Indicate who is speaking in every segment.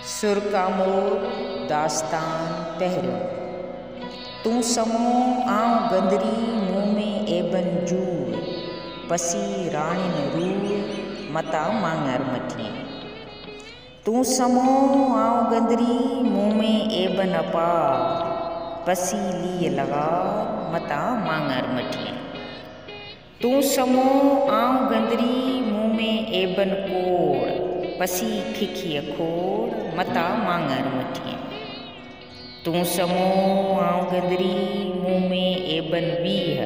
Speaker 1: सुरकामोर दास्तान पहिरियों। तूं समो आऊं गंदरी मुँह में एबन जूर, पसी राणिन रूर मता मांगर मठिए। तूं समो आऊं गंदरी मुँह में एबन अपार, पसी लीय लगार मता मांगर मठिए। तूं समो आऊं गंदरी मुँह में एबन कोड़, पसी खिखिय खोड़ मता मांगर मठिए। तूं समो आऊं गंदरी मुँह में एबन वीह,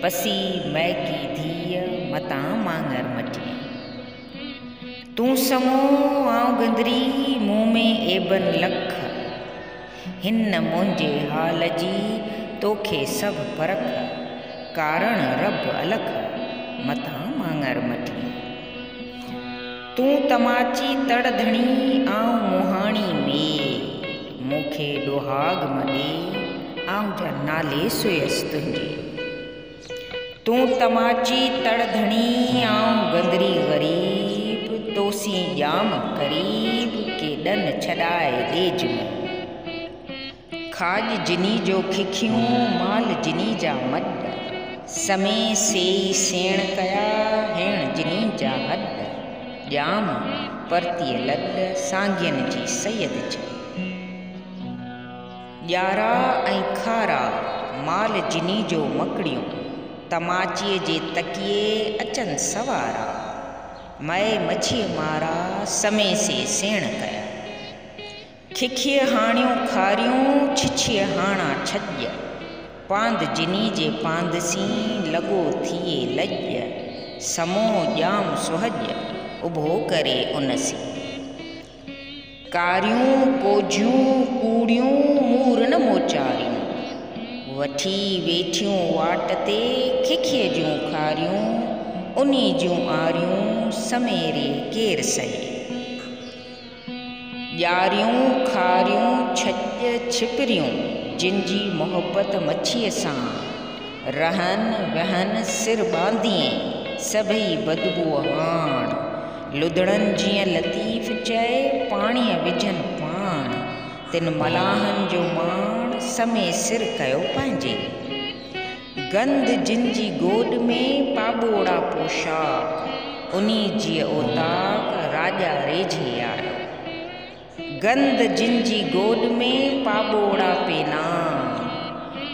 Speaker 1: पसी मैकी धीय मता मांगर मठिए। तूं समो आऊं गंदरी मुँह में एबन लख, हिन मुंहिंजे हाल जी तोखे सभु परख, कारण रब अलख मता मांगर मठिए। तूं तमाची तड़धणी आऊं मुहाणी में, मूंखे डुहाग मॾे आऊं जा नाले सुयस तुंहिंजे। तूं तमाची तड़धणी आऊं गंदरी ग़रीब, तोसी जाम क़रीब के ॾन छॾाए ॾेज में। खाॼ जिनी जो खिखियूं माल जिनी जा मॾ, समय से सेण कया हेण जिनी जा हॾ। जाम परतीअ लॾ सांगियन जी सैयद छे। ॼारा ऐं खारा माल जिनी जो मकड़ियूं, तमाचीअ जे तकिए अचनि सवारा। मए मछीअ मारा समय से सेण कया, खिखिय हाणियूं खारियूं छिछिय हाणा छॼ। पांद जिनी जे पांदसी लॻो थिए लॼ, समो ॼाम सुहज उभो करे उनसी। कारियूं कोझियूं कूड़ियूं मूर न मोचारियूं, वठी वेठियूं वाट ते खिखिय जूं खारियूं। उन्ही जूं आरियूं समेरे केर सहे, ॼारियूं खारियूं छॼ छिपरियूं जिन जी मोहब्बत मछीअ सां। रहन वहन सिर ॿांधिए सभई बदबूअ हाण, लुधड़नि जीअं लतीफ़ चए पाणीअ विझनि पाण। तिन मलाहनि जो माण समय सिर कयो पंहिंजे, गंद जिन जी गोॾ में पाॿोड़ा पोशाक। उन्ही जी ओताक राजा रेझे आयो, गंद जिन जी गोॾ में पाॿोड़ा पेना।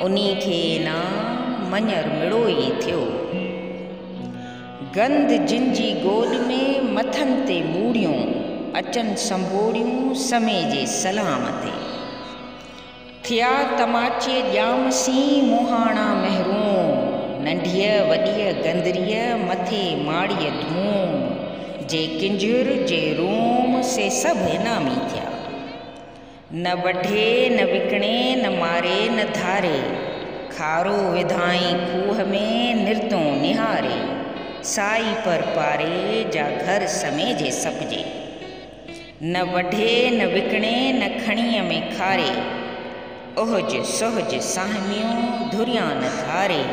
Speaker 1: उन्ही खे ना मञर मिड़ो ई थियो, गंद जिन जी गोॾ में मथनि ते मूड़ियूं अचनि संभोड़ियूं समय जे सलाम ते। थिया तमाचीअ ॼाम सी मुहाणा महरूम, नंढीअ वॾीअ गंदरीअ मथे माड़ीअ धूम। जे किंजुर जे रूम से सभु इनामी थिया, न वढे न विकिणे न मारे न धारे। खारो विधाई खूह में निरतों निहारे, साई पर पारे जा घर समेजे सपजे। न वढे न विकिणे न खणीअ में खारे, ओहज सोहज साहमियूं धुरियां न धारे।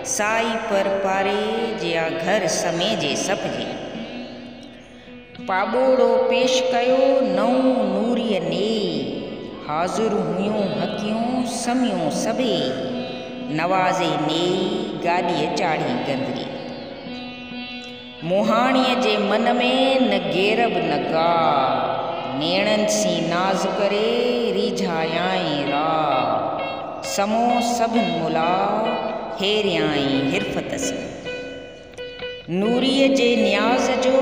Speaker 1: साई पर पारे जा घर समेजे सपजे। पाॿोड़ो पेश कयो नऊं नूरीअ ने, हाज़ुर हुयूं हकियूं समियूं सभई। नवाज़े ने गाॾीअ चाढ़ी गंदरी, मुहाणीअ जे मन में न गेरब न गा। नेणनि सी नाज़ करे रिझायाई रा, समो सभिनि मुला हेरियाई हिरफत सी। नूरीअ जे न्याज़ जो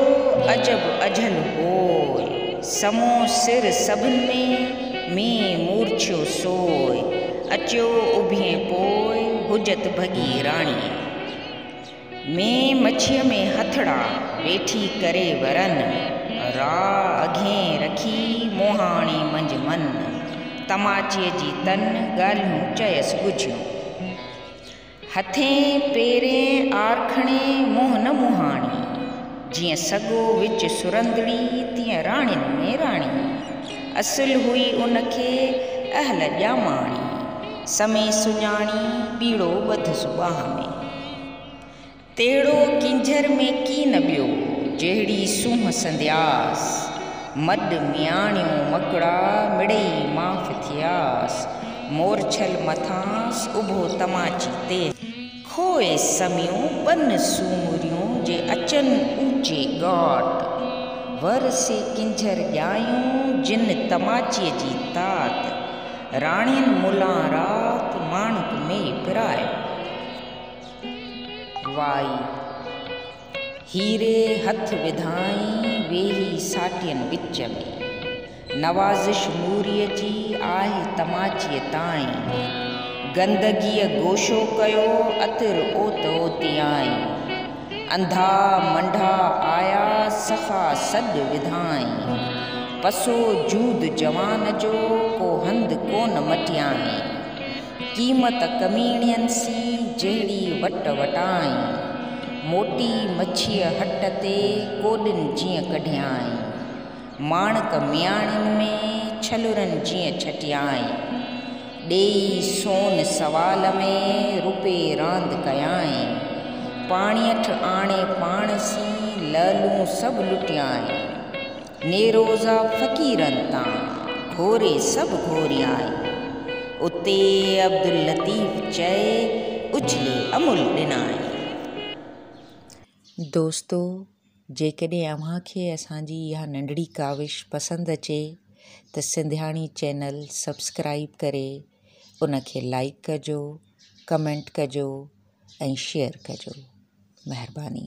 Speaker 1: अजब अजल होय, समो सिर सभिनि में मूर्छियो सोय। अचियो उभिए पोइ हुजत भॻी राणीअ, में मछीअ में हथड़ा वेठी करे वरन। रा अघे रखी मोहाणी मंझि मन, तमाचीअ जी तन ॻाल्हियूं चयसि ॿुझियूं। हथें पेरें आरखणे मुंहुं न मुहाणी, जीअं सॻो विच सुरंदड़ी तीअं राणियुनि में राणी। असुल हुई उनखे अहल ॼामाणी, समय सुञाणी पीड़ो ॿध सुबाह में। तेड़ो किंझर में की न ॿियो, जहिड़ी सूंहं संध्यास मड मियाणियूं मकड़ा मिड़ई माफ़ थियास मोरछल मथांस उभो तमाची ते खोए समियूं बन सूमरियूं जे अचन ऊंचे गाट वर से किंझर ॼायूं जिन तमाचीअ जी तात राणियुनि मुला रात माणक में पिरायो वाई हीरे हथ विधाई वेही साटियनि विच में नवाज़िश नूरीअ जी आहे तमाचीअ ताईं गंदगीअ गोशो कयो अतिर ओत ओतियाई अंधा मंढा आया सफ़ा सॾु विधाई पसो जूद जवान जो को हंधि कोन मटियाई क़ीमत कमीणियनि सी जहिड़ी वट वटाई मोटी मच्छीअ हट ते कोॾिन जीअं कढियाई माणक मियाणियुनि में छलुरनि जीअं छटियाई ॾेई सोन सवाल में रुपे रांदि कयाई पाणीअठ आणे पाण सी ललूं सभु लुटियाई नेरोज़ा फ़क़ीरनि तां घोरे सभु घोरियाई उते अब्दुल लतीफ़ चए उछले अमुल ॾिनाई। दोस्तो जेकॾहिं अव्हांखे असांजी इहा नंढड़ी काविश पसंदि अचे त सिंधियाणी चैनल सब्सक्राइब करे उनखे लाइक कजो कमेंट कजो ऐं शेयर कजो। महिरबानी।